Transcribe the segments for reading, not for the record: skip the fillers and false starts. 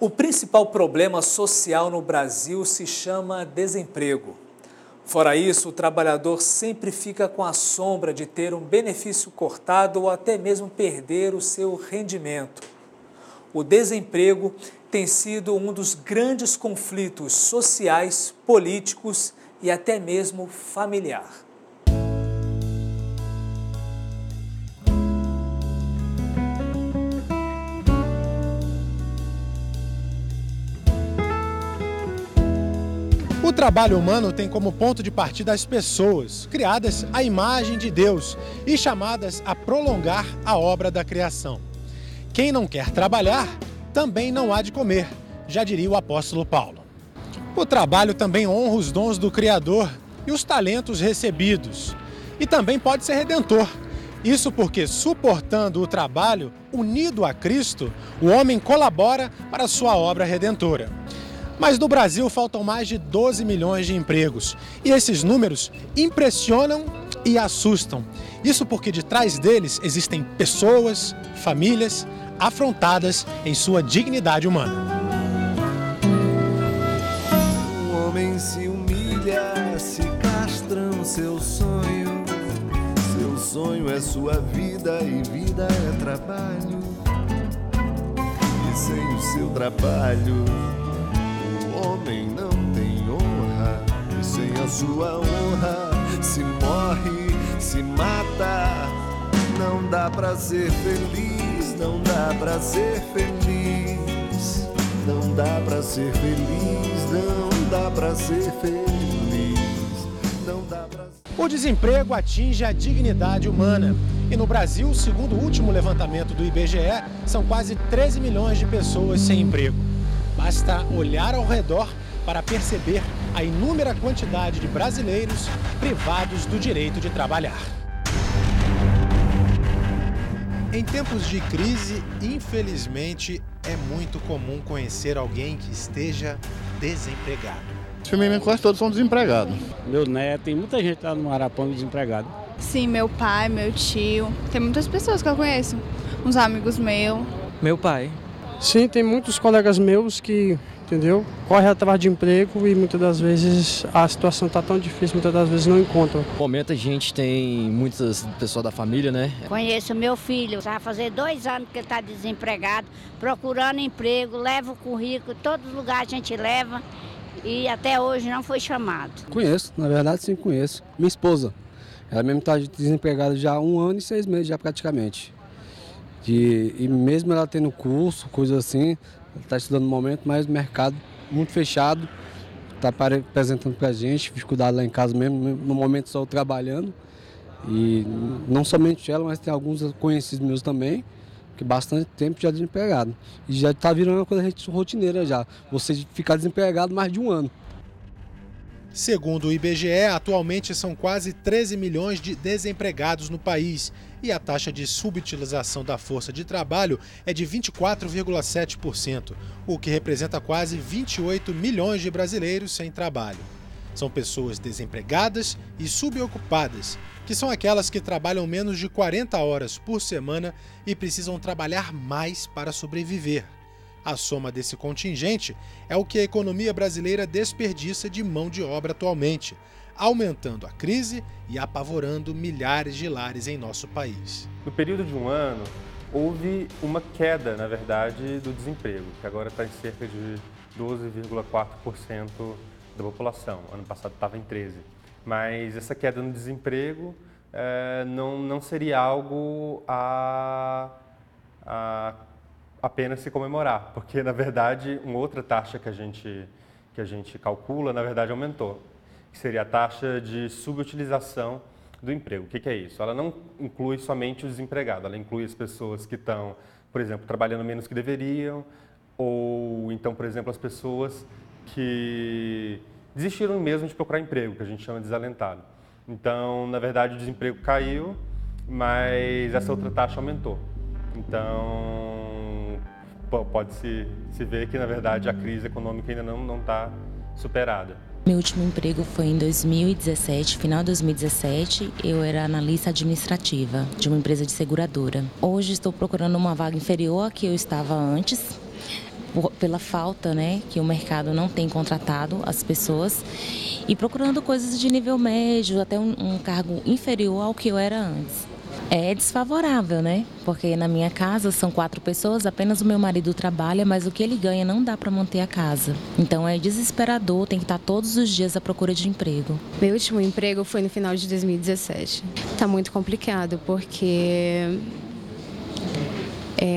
O principal problema social no Brasil se chama desemprego. Fora isso, o trabalhador sempre fica com a sombra de ter um benefício cortado ou até mesmo perder o seu rendimento. O desemprego tem sido um dos grandes conflitos sociais, políticos e até mesmo familiar. O trabalho humano tem como ponto de partida as pessoas, criadas à imagem de Deus e chamadas a prolongar a obra da criação. Quem não quer trabalhar, também não há de comer, já diria o apóstolo Paulo. O trabalho também honra os dons do Criador e os talentos recebidos. E também pode ser redentor. Isso porque, suportando o trabalho, unido a Cristo, o homem colabora para a sua obra redentora. Mas no Brasil faltam mais de 12 milhões de empregos. E esses números impressionam e assustam. Isso porque de trás deles existem pessoas, famílias, afrontadas em sua dignidade humana. Um homem se humilha, se castra no seu sonho. Seu sonho é sua vida e vida é trabalho. E sem o seu trabalho, o homem não tem honra. E sem a sua honra, se morre, se mata. Não dá pra ser feliz, não dá pra ser feliz. Não dá pra ser feliz, não dá pra ser feliz. Não dá pra... O desemprego atinge a dignidade humana. E no Brasil, segundo o último levantamento do IBGE, são quase 13 milhões de pessoas sem emprego. Basta olhar ao redor para perceber a inúmera quantidade de brasileiros privados do direito de trabalhar. Em tempos de crise, infelizmente, é muito comum conhecer alguém que esteja desempregado. Família quase todos são desempregados. Meu neto, tem muita gente lá no Araponga desempregado. Sim, meu pai, meu tio, tem muitas pessoas que eu conheço, uns amigos meus. Meu pai. Sim, tem muitos colegas meus que, entendeu, correm atrás de emprego e muitas das vezes a situação está tão difícil, muitas das vezes não encontram. No momento a gente tem muitas pessoas da família, né? Conheço meu filho, vai fazer 2 anos que ele está desempregado, procurando emprego, leva o currículo, todos os lugares a gente leva e até hoje não foi chamado. Conheço, na verdade sim conheço. Minha esposa, ela mesmo está desempregada já há 1 ano e 6 meses já praticamente. E mesmo ela tendo curso, coisa assim, está estudando no momento, mas o mercado muito fechado, está apresentando para a gente, dificuldade lá em casa mesmo, no momento só trabalhando. E não somente ela, mas tem alguns conhecidos meus também, que bastante tempo já desempregado. E já está virando uma coisa rotineira já, você ficar desempregado mais de 1 ano. Segundo o IBGE, atualmente são quase 13 milhões de desempregados no país e a taxa de subutilização da força de trabalho é de 24,7%, o que representa quase 28 milhões de brasileiros sem trabalho. São pessoas desempregadas e subocupadas, que são aquelas que trabalham menos de 40 horas por semana e precisam trabalhar mais para sobreviver. A soma desse contingente é o que a economia brasileira desperdiça de mão de obra atualmente, aumentando a crise e apavorando milhares de lares em nosso país. No período de 1 ano, houve uma queda, na verdade, do desemprego, que agora está em cerca de 12,4% da população. Ano passado estava em 13%. Mas essa queda no desemprego não seria algo a apenas se comemorar, porque, na verdade, uma outra taxa que a gente calcula, na verdade, aumentou, que seria a taxa de subutilização do emprego. O que é isso? Ela não inclui somente o desempregado, ela inclui as pessoas que estão, por exemplo, trabalhando menos que deveriam, ou então, por exemplo, as pessoas que desistiram mesmo de procurar emprego, que a gente chama de desalentado. Então, na verdade, o desemprego caiu, mas essa outra taxa aumentou. Então, pode-se ver que, na verdade, a crise econômica ainda não está superada. Meu último emprego foi em 2017, final de 2017, eu era analista administrativa de uma empresa de seguradora. Hoje estou procurando uma vaga inferior à que eu estava antes pela falta, né, que o mercado não tem contratado as pessoas e procurando coisas de nível médio, até um cargo inferior ao que eu era antes. É desfavorável, né? Porque na minha casa são 4 pessoas, apenas o meu marido trabalha, mas o que ele ganha não dá para manter a casa. Então é desesperador, tem que estar todos os dias à procura de emprego. Meu último emprego foi no final de 2017. Tá muito complicado, porque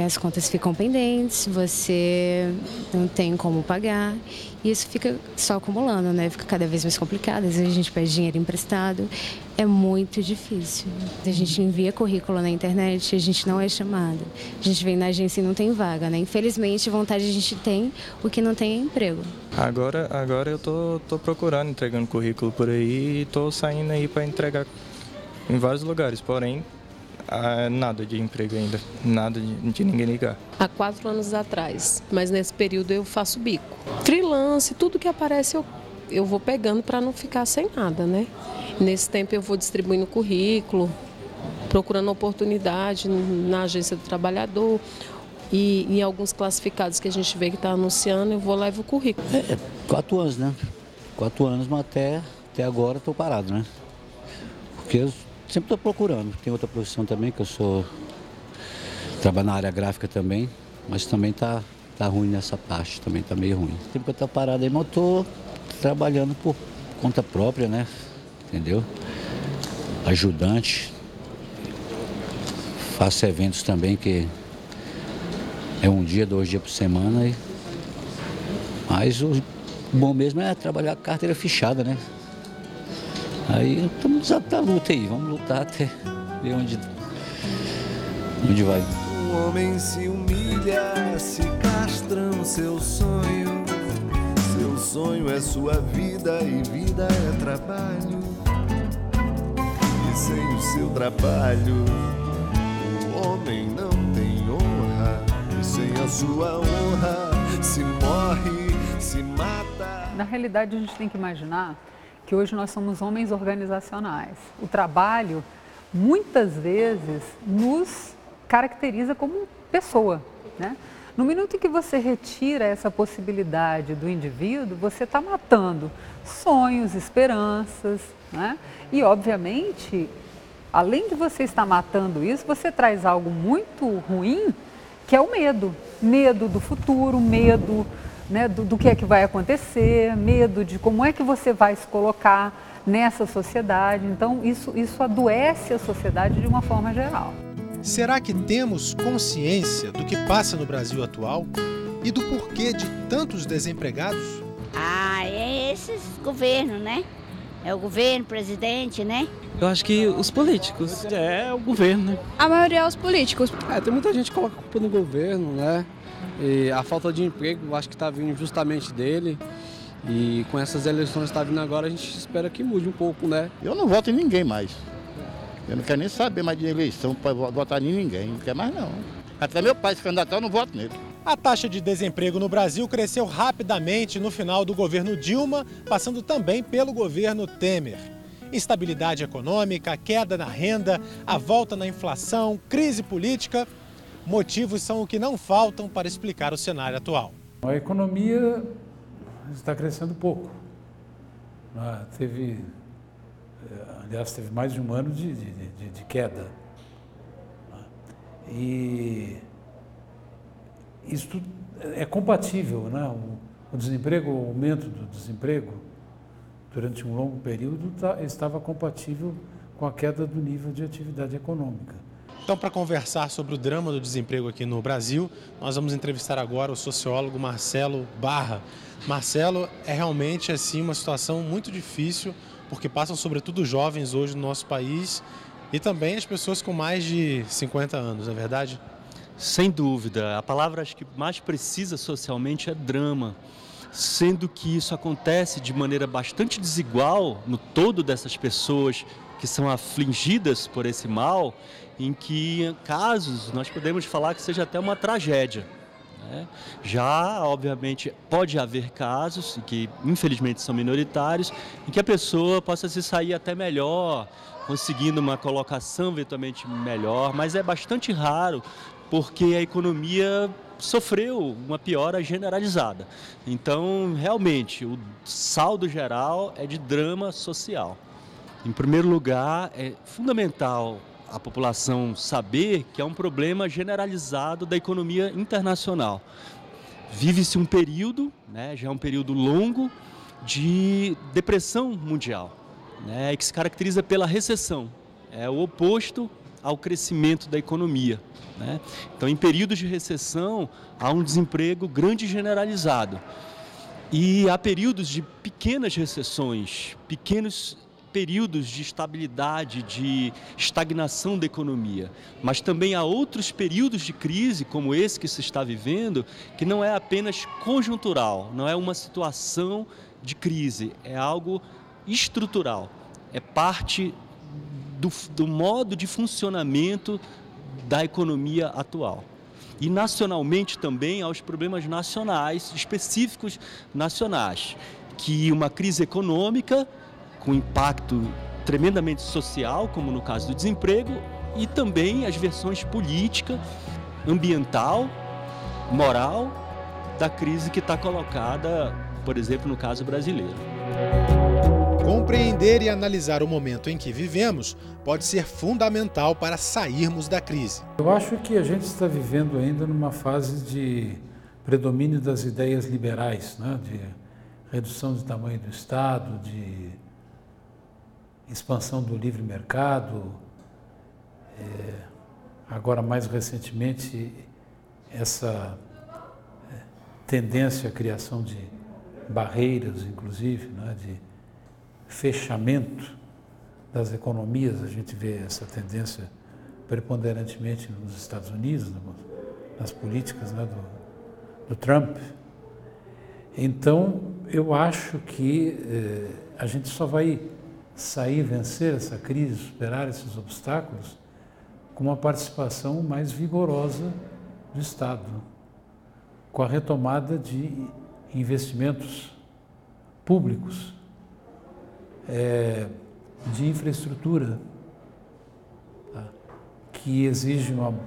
as contas ficam pendentes, você não tem como pagar, e isso fica só acumulando, né? Fica cada vez mais complicado, às vezes a gente pede dinheiro emprestado, é muito difícil. A gente envia currículo na internet, a gente não é chamado. A gente vem na agência e não tem vaga, né? Infelizmente, vontade a gente tem, o que não tem é emprego. Agora eu tô procurando, entregando currículo por aí e tô saindo aí para entregar em vários lugares, porém nada de emprego ainda, nada de ninguém ligar. Há 4 anos atrás, mas nesse período eu faço bico. Freelance, tudo que aparece eu vou pegando para não ficar sem nada, né? Nesse tempo eu vou distribuindo currículo, procurando oportunidade na agência do trabalhador e em alguns classificados que a gente vê que está anunciando, eu vou lá e levo o currículo. 4 anos, né? 4 anos, mas até agora estou parado, né? Porque eu sempre estou procurando. Tem outra profissão também, que eu trabalho na área gráfica também, mas também tá ruim nessa parte, também tá meio ruim. O tempo que eu estou parado aí, mas eu estou trabalhando por conta própria, né? Entendeu? Ajudante. Faço eventos também, que é 1 dia, 2 dias por semana. Mas o bom mesmo é trabalhar com carteira fechada, né? Aí estamos na luta aí, vamos lutar até ver onde vai. Um homem se humilha, se castram seu sonho. Seu sonho é sua vida e vida é trabalho. E sem o seu trabalho, o homem não tem honra. E sem a sua honra, se morre, se mata. Na realidade, a gente tem que imaginar que hoje nós somos homens organizacionais. O trabalho, muitas vezes, nos caracteriza como pessoa, né? No minuto em que você retira essa possibilidade do indivíduo, você está matando sonhos, esperanças, né? E, obviamente, além de você estar matando isso, você traz algo muito ruim, que é o medo. Medo do futuro, medo, né, do que é que vai acontecer, medo de como é que você vai se colocar nessa sociedade. Então, isso adoece a sociedade de uma forma geral. Será que temos consciência do que passa no Brasil atual e do porquê de tantos desempregados? É esses governos, né? É o governo, o presidente, né? Eu acho que os políticos, é o governo, né? A maioria é os políticos. Tem muita gente que coloca a culpa no governo, né? E a falta de emprego, eu acho que está vindo justamente dele. E com essas eleições que está vindo agora, a gente espera que mude um pouco, né? Eu não voto em ninguém mais. Eu não quero nem saber mais de eleição para votar em ninguém. Não quero mais não. Até meu pai se candidatar, eu não voto nele. A taxa de desemprego no Brasil cresceu rapidamente no final do governo Dilma, passando também pelo governo Temer. Instabilidade econômica, queda na renda, a volta na inflação, crise política. Motivos são o que não faltam para explicar o cenário atual. A economia está crescendo pouco. Teve mais de 1 ano de queda. E isso é compatível, né? O desemprego, o aumento do desemprego durante um longo período estava compatível com a queda do nível de atividade econômica. Então, para conversar sobre o drama do desemprego aqui no Brasil, nós vamos entrevistar agora o sociólogo Marcelo Barra. Marcelo, é realmente assim uma situação muito difícil, porque passam sobretudo os jovens hoje no nosso país e também as pessoas com mais de 50 anos, não é verdade? Sem dúvida. A palavra acho que mais precisa socialmente é drama, sendo que isso acontece de maneira bastante desigual no todo dessas pessoas que são afligidas por esse mal, em que em casos nós podemos falar que seja até uma tragédia. Já, obviamente, pode haver casos, que infelizmente são minoritários, em que a pessoa possa se sair até melhor, conseguindo uma colocação eventualmente melhor, mas é bastante raro, porque a economia sofreu uma piora generalizada. Então, realmente, o saldo geral é de drama social. Em primeiro lugar, é fundamental a população saber que é um problema generalizado da economia internacional. Vive-se um período, né, já é um período longo, de depressão mundial, né, que se caracteriza pela recessão. É o oposto ao crescimento da economia, né? Então, em períodos de recessão, há um desemprego grande e generalizado. E há períodos de pequenas recessões, pequenos períodos de estabilidade, de estagnação da economia. Mas também há outros períodos de crise, como esse que se está vivendo, que não é apenas conjuntural, não é uma situação de crise, é algo estrutural, é parte do modo de funcionamento da economia atual. E nacionalmente também há os problemas nacionais, específicos nacionais, que uma crise econômica com impacto tremendamente social, como no caso do desemprego, e também as versões política, ambiental, moral da crise que está colocada, por exemplo, no caso brasileiro. Compreender e analisar o momento em que vivemos pode ser fundamental para sairmos da crise. Eu acho que a gente está vivendo ainda numa fase de predomínio das ideias liberais, né? De redução do tamanho do Estado, de expansão do livre mercado. Agora, mais recentemente, essa tendência à criação de barreiras, inclusive, né? De fechamento das economias. A gente vê essa tendência preponderantemente nos Estados Unidos, nas políticas, né, do Trump. Então, eu acho que a gente só vai sair, vencer essa crise, superar esses obstáculos com uma participação mais vigorosa do Estado, com a retomada de investimentos públicos, de infraestrutura, tá? Que exige uma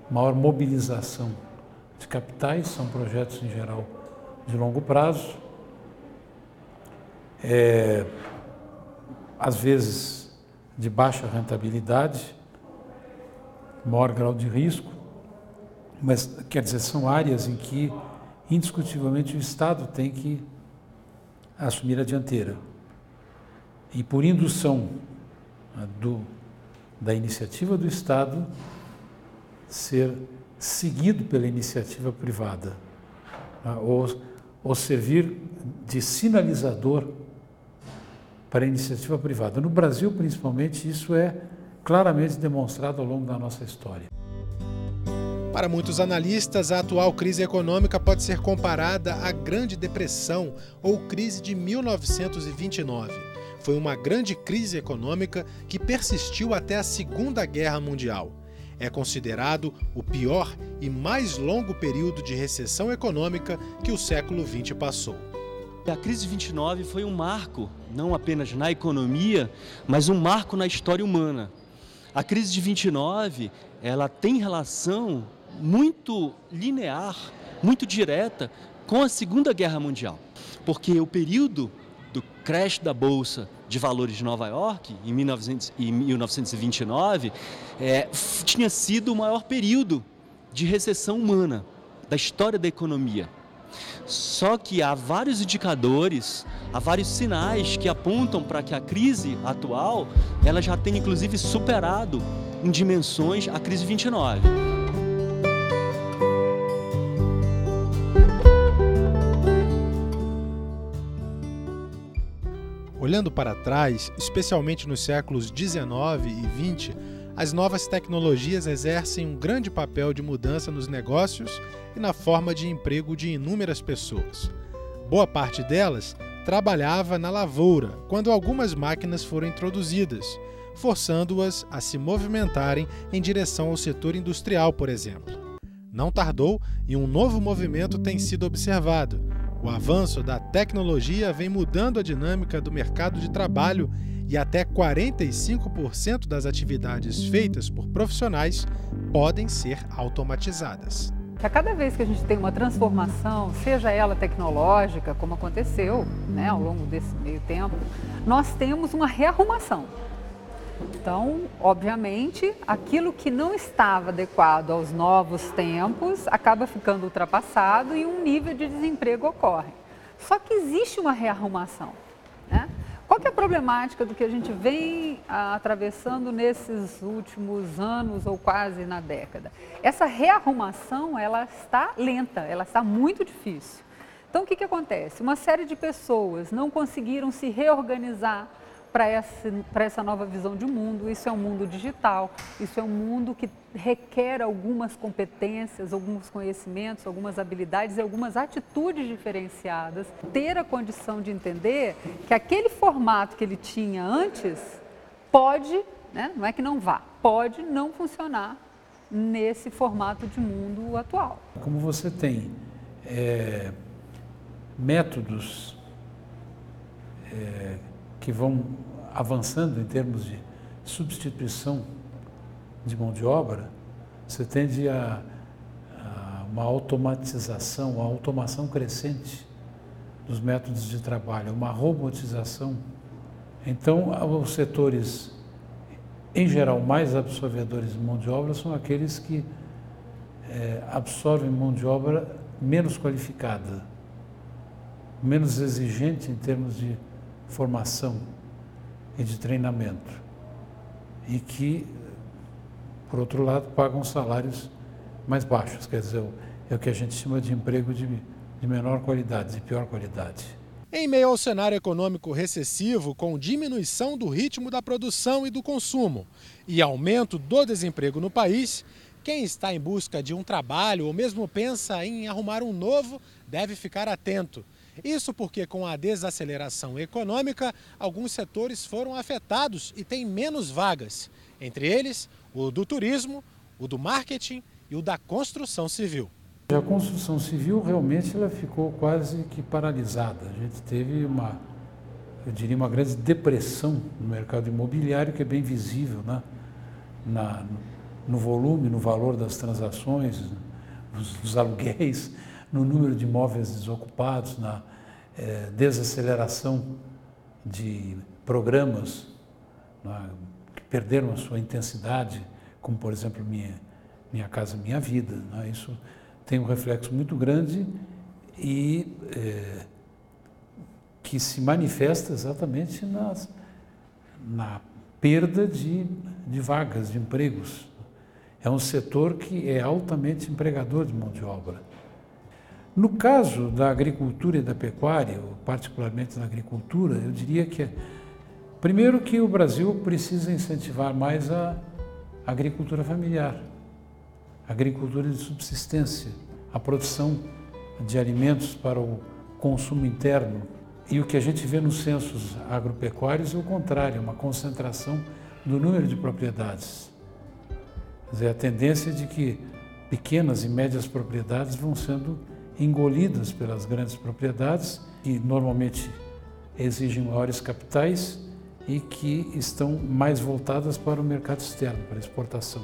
maior mobilização de capitais, são projetos em geral de longo prazo, às vezes de baixa rentabilidade, maior grau de risco, mas quer dizer, são áreas em que indiscutivelmente o Estado tem que assumir a dianteira. E por indução da iniciativa do Estado ser seguido pela iniciativa privada, ou servir de sinalizador para a iniciativa privada. No Brasil, principalmente, isso é claramente demonstrado ao longo da nossa história. Para muitos analistas, a atual crise econômica pode ser comparada à Grande Depressão ou crise de 1929. Foi uma grande crise econômica que persistiu até a Segunda Guerra Mundial. É considerado o pior e mais longo período de recessão econômica que o século XX passou. A crise de 29 foi um marco, não apenas na economia, mas um marco na história humana. A crise de 29, ela tem relação muito linear, muito direta com a Segunda Guerra Mundial, porque o período do crash da Bolsa de Valores de Nova York, em 1929, tinha sido o maior período de recessão humana da história da economia. Só que há vários indicadores, há vários sinais que apontam para que a crise atual ela já tenha inclusive superado em dimensões a crise 29. Olhando para trás, especialmente nos séculos 19 e 20, as novas tecnologias exercem um grande papel de mudança nos negócios e na forma de emprego de inúmeras pessoas. Boa parte delas trabalhava na lavoura quando algumas máquinas foram introduzidas, forçando-as a se movimentarem em direção ao setor industrial, por exemplo. Não tardou e um novo movimento tem sido observado. O avanço da tecnologia vem mudando a dinâmica do mercado de trabalho e até 45% das atividades feitas por profissionais podem ser automatizadas. que a cada vez que a gente tem uma transformação, seja ela tecnológica, como aconteceu, né, ao longo desse meio tempo, nós temos uma rearrumação. Então, obviamente, aquilo que não estava adequado aos novos tempos acaba ficando ultrapassado e um nível de desemprego ocorre. Só que existe uma rearrumação, né? Qual que é a problemática do que a gente vem atravessando nesses últimos anos ou quase na década? Essa rearrumação, ela está lenta, ela está muito difícil. Então, o que acontece? Uma série de pessoas não conseguiram se reorganizar para essa nova visão de mundo. Isso é um mundo digital, isso é um mundo que requer algumas competências, alguns conhecimentos, algumas habilidades e algumas atitudes diferenciadas. Ter a condição de entender que aquele formato que ele tinha antes pode, né, não é que não vá, pode não funcionar nesse formato de mundo atual. Como você tem métodos que vão avançando em termos de substituição de mão de obra, você tende a uma automatização, uma automação crescente dos métodos de trabalho, uma robotização. Então, os setores, em geral, mais absorvedores de mão de obra são aqueles que absorvem mão de obra menos qualificada, menos exigente em termos de formação e de treinamento, e que, por outro lado, pagam salários mais baixos, quer dizer, é o que a gente chama de emprego de menor qualidade, de pior qualidade. Em meio ao cenário econômico recessivo, com diminuição do ritmo da produção e do consumo e aumento do desemprego no país, quem está em busca de um trabalho ou mesmo pensa em arrumar um novo deve ficar atento. Isso porque, com a desaceleração econômica, alguns setores foram afetados e têm menos vagas. Entre eles, o do turismo, o do marketing e o da construção civil. A construção civil realmente ela ficou quase que paralisada. A gente teve eu diria, uma grande depressão no mercado imobiliário, que é bem visível, né? No volume, no valor das transações, dos aluguéis, no número de imóveis desocupados, na desaceleração de programas, né, que perderam a sua intensidade, como, por exemplo, Minha Casa Minha Vida. Né? Isso tem um reflexo muito grande e que se manifesta exatamente na perda de vagas, de empregos. É um setor que é altamente empregador de mão de obra. No caso da agricultura e da pecuária, particularmente na agricultura, eu diria que, primeiro, que o Brasil precisa incentivar mais a agricultura familiar, a agricultura de subsistência, a produção de alimentos para o consumo interno. E o que a gente vê nos censos agropecuários é o contrário, uma concentração do número de propriedades. Quer dizer, a tendência de que pequenas e médias propriedades vão sendo engolidas pelas grandes propriedades, que normalmente exigem maiores capitais e que estão mais voltadas para o mercado externo, para a exportação.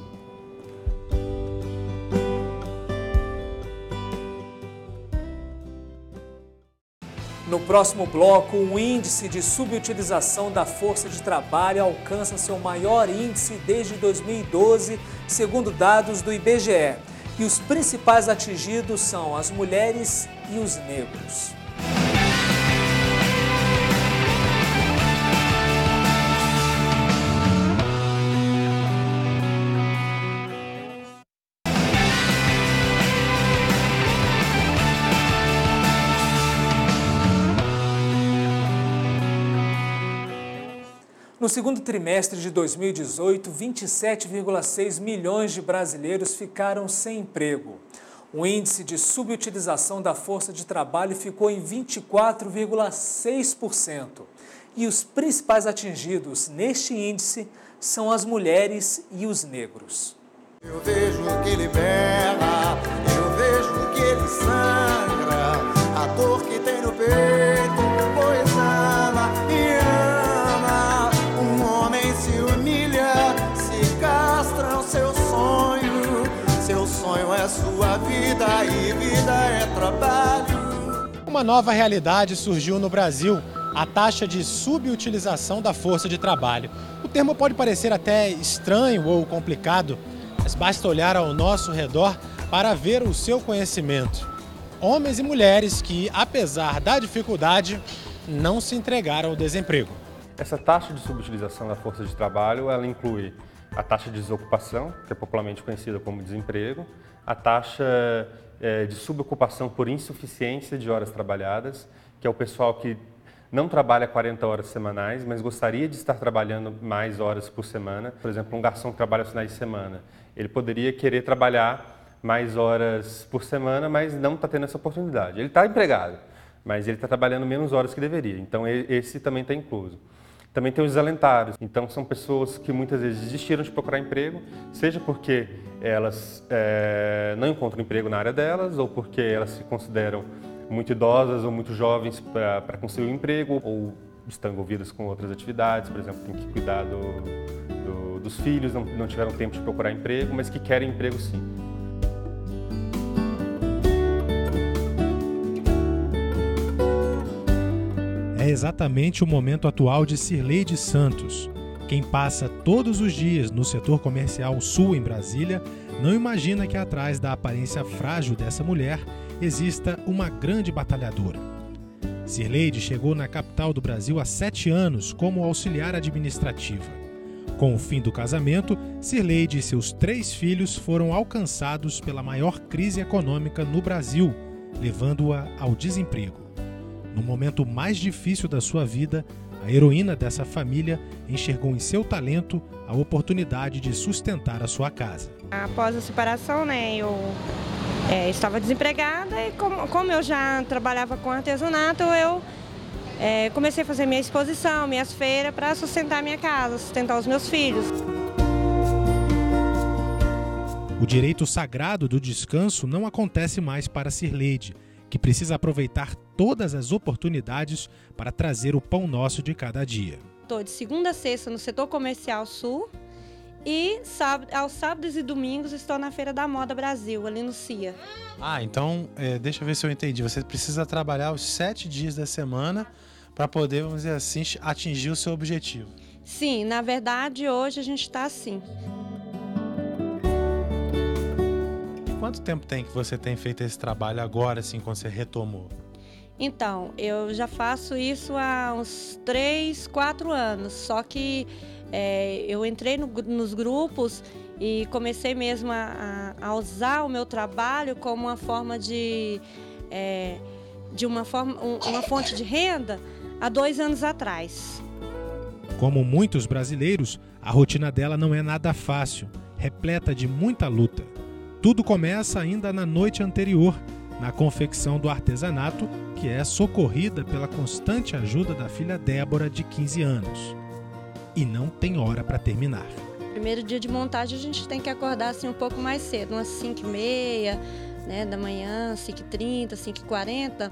No próximo bloco, o índice de subutilização da força de trabalho alcança seu maior índice desde 2012, segundo dados do IBGE. E os principais atingidos são as mulheres e os negros. No segundo trimestre de 2018, 27,6 milhões de brasileiros ficaram sem emprego. O índice de subutilização da força de trabalho ficou em 24,6%. E os principais atingidos neste índice são as mulheres e os negros. Eu vejo que ele berra, eu vejo que ele sangra, a dor que tem no peito, pois ama e ama. Um homem se humilha, se castra o seu sonho é sua vida vida e vida é trabalho. Uma nova realidade surgiu no Brasil, a taxa de subutilização da força de trabalho. O termo pode parecer até estranho ou complicado, mas basta olhar ao nosso redor para ver o seu conhecimento. Homens e mulheres que, apesar da dificuldade, não se entregaram ao desemprego. Essa taxa de subutilização da força de trabalho, ela inclui a taxa de desocupação, que é popularmente conhecida como desemprego, a taxa de subocupação por insuficiência de horas trabalhadas, que é o pessoal que não trabalha 40 horas semanais, mas gostaria de estar trabalhando mais horas por semana. Por exemplo, um garçom que trabalha aos finais de semana, ele poderia querer trabalhar mais horas por semana, mas não está tendo essa oportunidade. Ele está empregado, mas ele está trabalhando menos horas que deveria, então esse também está incluso. Também tem os desalentários, então são pessoas que muitas vezes desistiram de procurar emprego, seja porque elas não encontram emprego na área delas, ou porque elas se consideram muito idosas ou muito jovens para conseguir um emprego, ou estão envolvidas com outras atividades, por exemplo, tem que cuidar dos filhos, não tiveram tempo de procurar emprego, mas que querem emprego sim. É exatamente o momento atual de Cirleide Santos. Quem passa todos os dias no setor comercial sul em Brasília não imagina que atrás da aparência frágil dessa mulher exista uma grande batalhadora. Cirleide chegou na capital do Brasil há 7 anos como auxiliar administrativa. Com o fim do casamento, Cirleide e seus 3 filhos foram alcançados pela maior crise econômica no Brasil, levando-a ao desemprego. No momento mais difícil da sua vida, a heroína dessa família enxergou em seu talento a oportunidade de sustentar a sua casa. Após a separação, eu estava desempregada e como eu já trabalhava com artesanato, eu comecei a fazer minha exposição, minhas feiras para sustentar minha casa, sustentar os meus filhos. O direito sagrado do descanso não acontece mais para Cirleide, que precisa aproveitar todas as oportunidades para trazer o pão nosso de cada dia. Estou de segunda a sexta no setor comercial sul e aos sábados e domingos estou na Feira da Moda Brasil, ali no CIA. Então, deixa eu ver se eu entendi. Você precisa trabalhar os 7 dias da semana para poder, vamos dizer assim, atingir o seu objetivo. Sim, na verdade, hoje a gente está assim. Quanto tempo tem que você tem feito esse trabalho agora, assim, quando você retomou? Então, eu já faço isso há uns 3, 4 anos, só que eu entrei nos grupos e comecei mesmo a usar o meu trabalho como uma forma uma fonte de renda há 2 anos atrás. Como muitos brasileiros, a rotina dela não é nada fácil, repleta de muita luta. Tudo começa ainda na noite anterior, na confecção do artesanato, que é socorrida pela constante ajuda da filha Débora, de 15 anos. E não tem hora para terminar. Primeiro dia de montagem a gente tem que acordar assim um pouco mais cedo, umas 5h30, da manhã, 5h30, 5h40,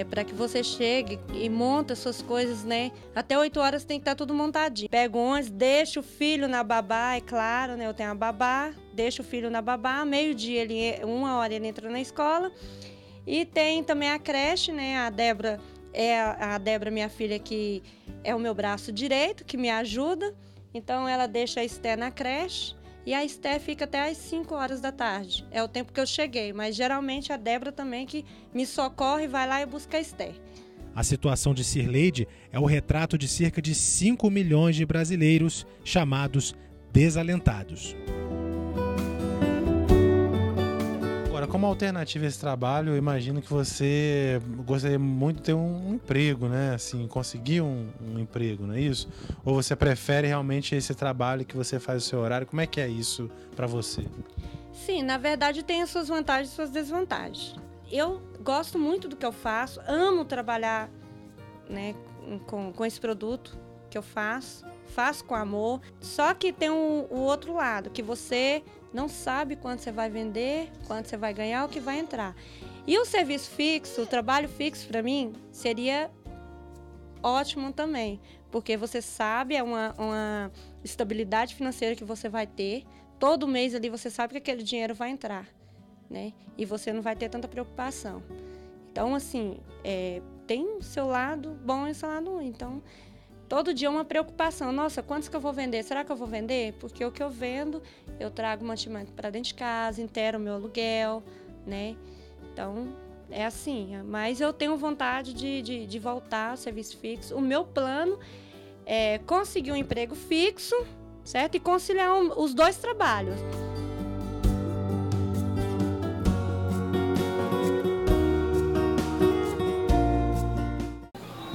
para que você chegue e monte as suas coisas, Até 8 horas tem que estar tudo montadinho. Pega o ônibus, deixa o filho na babá, é claro, eu tenho a babá, deixa o filho na babá, meio-dia, 1 hora ele entra na escola. E tem também a creche, A Débora minha filha, que é o meu braço direito, que me ajuda. Então ela deixa a Esté na creche e a Esté fica até às 5 horas da tarde. É o tempo que eu cheguei, mas geralmente a Débora também que me socorre, vai lá e busca a Esté. A situação de Cirleide é o retrato de cerca de 5 milhões de brasileiros chamados desalentados. Agora, como alternativa a esse trabalho, eu imagino que você gostaria muito de ter um emprego, Assim, conseguir um emprego, não é isso? Ou você prefere realmente esse trabalho que você faz o seu horário? Como é que é isso para você? Sim, na verdade tem as suas vantagens e suas desvantagens. Eu gosto muito do que eu faço, amo trabalhar com esse produto que eu faço com amor. Só que tem o outro lado, que você não sabe quanto você vai vender, quanto você vai ganhar, o que vai entrar. E o serviço fixo, o trabalho fixo para mim, seria ótimo também, porque você sabe, é uma estabilidade financeira que você vai ter. Todo mês ali você sabe que aquele dinheiro vai entrar. né? E você não vai ter tanta preocupação. Então, assim, tem o seu lado bom e o seu lado ruim. Então, todo dia é uma preocupação. Nossa, quantos que eu vou vender? Será que eu vou vender? Porque o que eu vendo, eu trago mantimento para dentro de casa, inteiro o meu aluguel, né? Então, é assim. Mas eu tenho vontade de voltar ao serviço fixo. O meu plano é conseguir um emprego fixo, certo? E conciliar os dois trabalhos.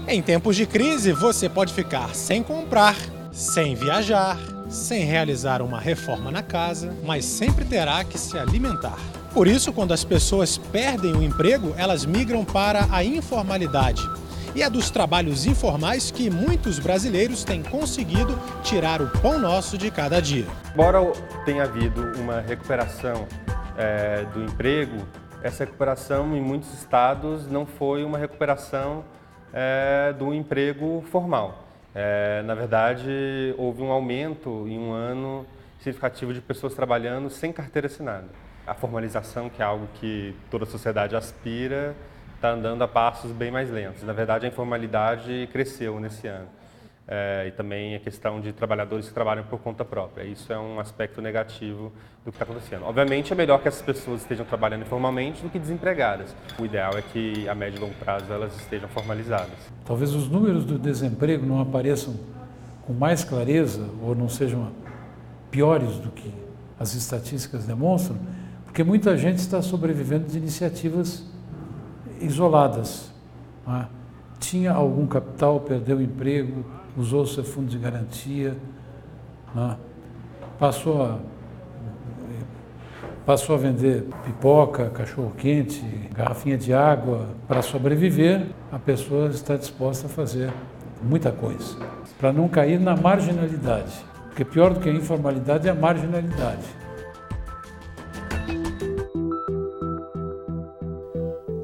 Em tempos de crise, você pode ficar sem comprar, sem viajar, sem realizar uma reforma na casa, mas sempre terá que se alimentar. Por isso, quando as pessoas perdem o emprego, elas migram para a informalidade. E é dos trabalhos informais que muitos brasileiros têm conseguido tirar o pão nosso de cada dia. Embora tenha havido uma recuperação do emprego, essa recuperação em muitos estados não foi uma recuperação do emprego formal. Na verdade, houve um aumento em um ano significativo de pessoas trabalhando sem carteira assinada. A formalização, que é algo que toda a sociedade aspira, está andando a passos bem mais lentos. Na verdade, a informalidade cresceu nesse ano. E também a questão de trabalhadores que trabalham por conta própria. Isso é um aspecto negativo do que está acontecendo. Obviamente, é melhor que essas pessoas estejam trabalhando informalmente do que desempregadas. O ideal é que, a médio e longo prazo, elas estejam formalizadas. Talvez os números do desemprego não apareçam com mais clareza ou não sejam piores do que as estatísticas demonstram, porque muita gente está sobrevivendo de iniciativas isoladas. Né? Tinha algum capital, perdeu o emprego, usou o seu fundo de garantia, né? Passou a vender pipoca, cachorro-quente, garrafinha de água. Para sobreviver, a pessoa está disposta a fazer muita coisa, para não cair na marginalidade, porque pior do que a informalidade é a marginalidade.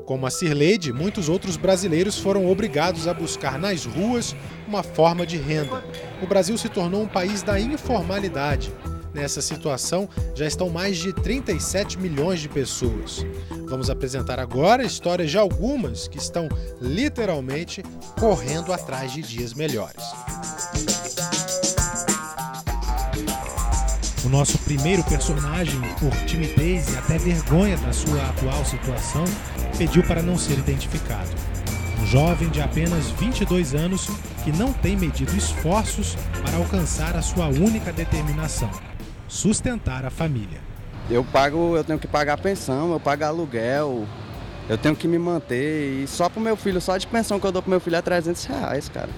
Como a Cirleide, muitos outros brasileiros foram obrigados a buscar nas ruas uma forma de renda. O Brasil se tornou um país da informalidade. Nessa situação, já estão mais de 37 milhões de pessoas. Vamos apresentar agora histórias de algumas que estão literalmente correndo atrás de dias melhores. O nosso primeiro personagem, por timidez e até vergonha da sua atual situação, pediu para não ser identificado. Um jovem de apenas 22 anos que não tem medido esforços para alcançar a sua única determinação: sustentar a família. Eu tenho que pagar pensão, eu pago aluguel, eu tenho que me manter. E só pro meu filho, só de pensão que eu dou pro meu filho é R$300, cara.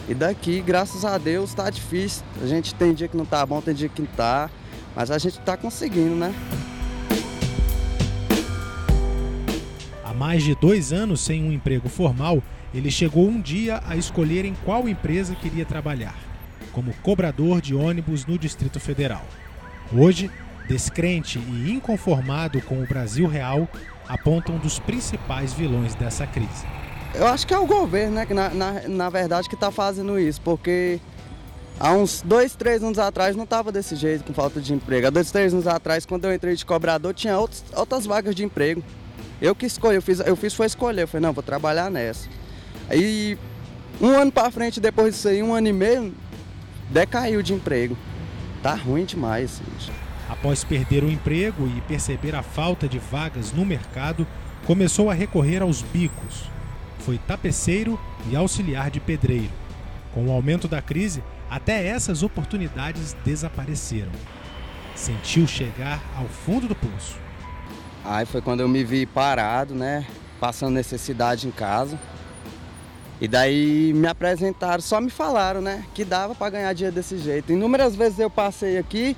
E daqui, graças a Deus, tá difícil. A gente tem dia que não tá bom, tem dia que não tá, mas a gente tá conseguindo, né? Há mais de 2 anos sem um emprego formal, ele chegou um dia a escolher em qual empresa queria trabalhar, como cobrador de ônibus no Distrito Federal. Hoje, descrente e inconformado com o Brasil real, aponta um dos principais vilões dessa crise. Eu acho que é o governo, né, que na verdade que está fazendo isso, porque há uns 2, 3 anos atrás não estava desse jeito, com falta de emprego. Há 2, 3 anos atrás, quando eu entrei de cobrador, tinha outras vagas de emprego. Eu que escolhi, eu fiz foi escolher, eu falei, não, vou trabalhar nessa. Aí, um ano para frente, depois disso aí, 1 ano e meio, decaiu de emprego. Tá ruim demais, gente. Após perder o emprego e perceber a falta de vagas no mercado, começou a recorrer aos bicos. Foi tapeceiro e auxiliar de pedreiro. Com o aumento da crise, até essas oportunidades desapareceram. Sentiu chegar ao fundo do poço. Aí foi quando eu me vi parado, né, passando necessidade em casa. E daí me apresentaram, só me falaram, né, que dava para ganhar dinheiro desse jeito. Inúmeras vezes eu passei aqui,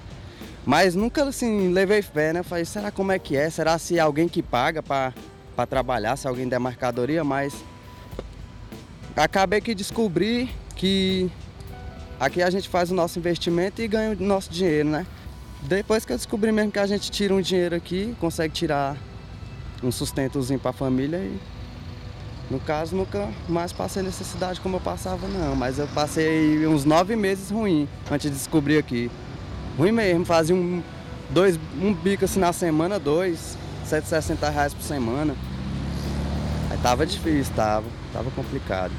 mas nunca assim levei fé, né? Falei, será como é que é? Será se alguém que paga para trabalhar, se alguém der mercadoria? Mas acabei que descobri que aqui a gente faz o nosso investimento e ganha o nosso dinheiro, né? Depois que eu descobri mesmo que a gente tira um dinheiro aqui, consegue tirar um sustentozinho para a família e, no caso, nunca mais passei necessidade como eu passava, não. Mas eu passei uns 9 meses ruim antes de descobrir aqui. Ruim mesmo, fazia um bico assim na semana, 2, R$160 por semana. Aí tava difícil, tava complicado.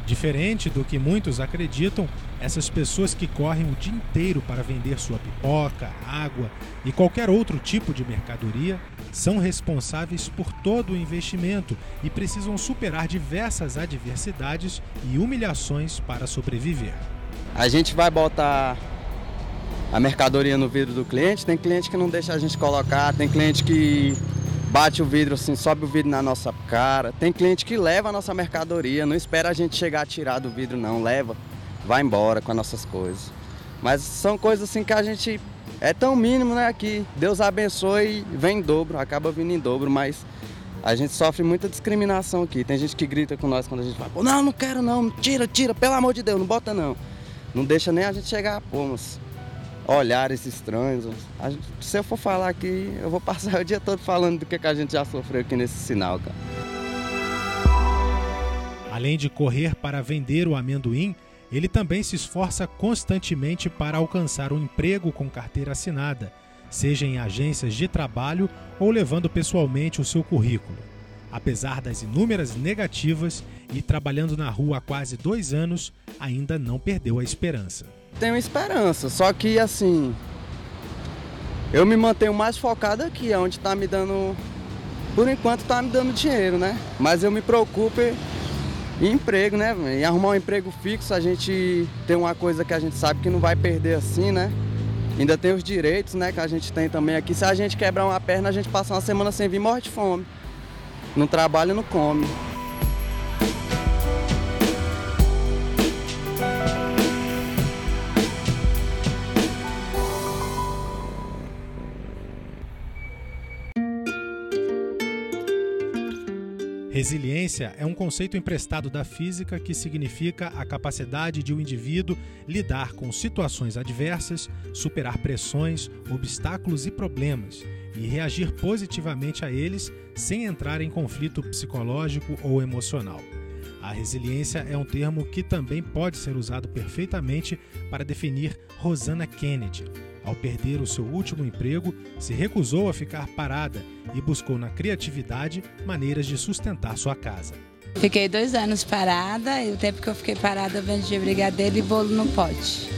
Diferente do que muitos acreditam, essas pessoas que correm o dia inteiro para vender sua pipoca, água e qualquer outro tipo de mercadoria são responsáveis por todo o investimento e precisam superar diversas adversidades e humilhações para sobreviver. A gente vai botar a mercadoria no vidro do cliente, tem cliente que não deixa a gente colocar, tem cliente que bate o vidro assim, sobe o vidro na nossa cara, tem cliente que leva a nossa mercadoria, não espera a gente chegar a tirar do vidro não, leva, vai embora com as nossas coisas. Mas são coisas assim que a gente, é tão mínimo, né, que Deus abençoe e vem em dobro, acaba vindo em dobro, mas a gente sofre muita discriminação aqui. Tem gente que grita com nós quando a gente fala, pô, não quero não, tira, pelo amor de Deus, não bota não. Não deixa nem a gente chegar a pôr, mas olhares estranhos. Se eu for falar aqui, eu vou passar o dia todo falando do que a gente já sofreu aqui nesse sinal, cara. Além de correr para vender o amendoim, ele também se esforça constantemente para alcançar um emprego com carteira assinada, seja em agências de trabalho ou levando pessoalmente o seu currículo. Apesar das inúmeras negativas e trabalhando na rua há quase 2 anos, ainda não perdeu a esperança. Tenho esperança, só que assim, eu me mantenho mais focado aqui, onde está me dando, por enquanto está me dando dinheiro, né? Mas eu me preocupo em emprego, né? Em arrumar um emprego fixo, a gente tem uma coisa que a gente sabe que não vai perder assim, né? Ainda tem os direitos, né, que a gente tem também aqui. Se a gente quebrar uma perna, a gente passa uma semana sem vir, morre de fome. Não trabalha, não come. Resiliência é um conceito emprestado da física que significa a capacidade de um indivíduo lidar com situações adversas, superar pressões, obstáculos e problemas e reagir positivamente a eles sem entrar em conflito psicológico ou emocional. A resiliência é um termo que também pode ser usado perfeitamente para definir Rosanna Kennedy. Ao perder o seu último emprego, se recusou a ficar parada e buscou na criatividade maneiras de sustentar sua casa. Fiquei 2 anos parada e o tempo que eu fiquei parada eu vendi brigadeiro e bolo no pote.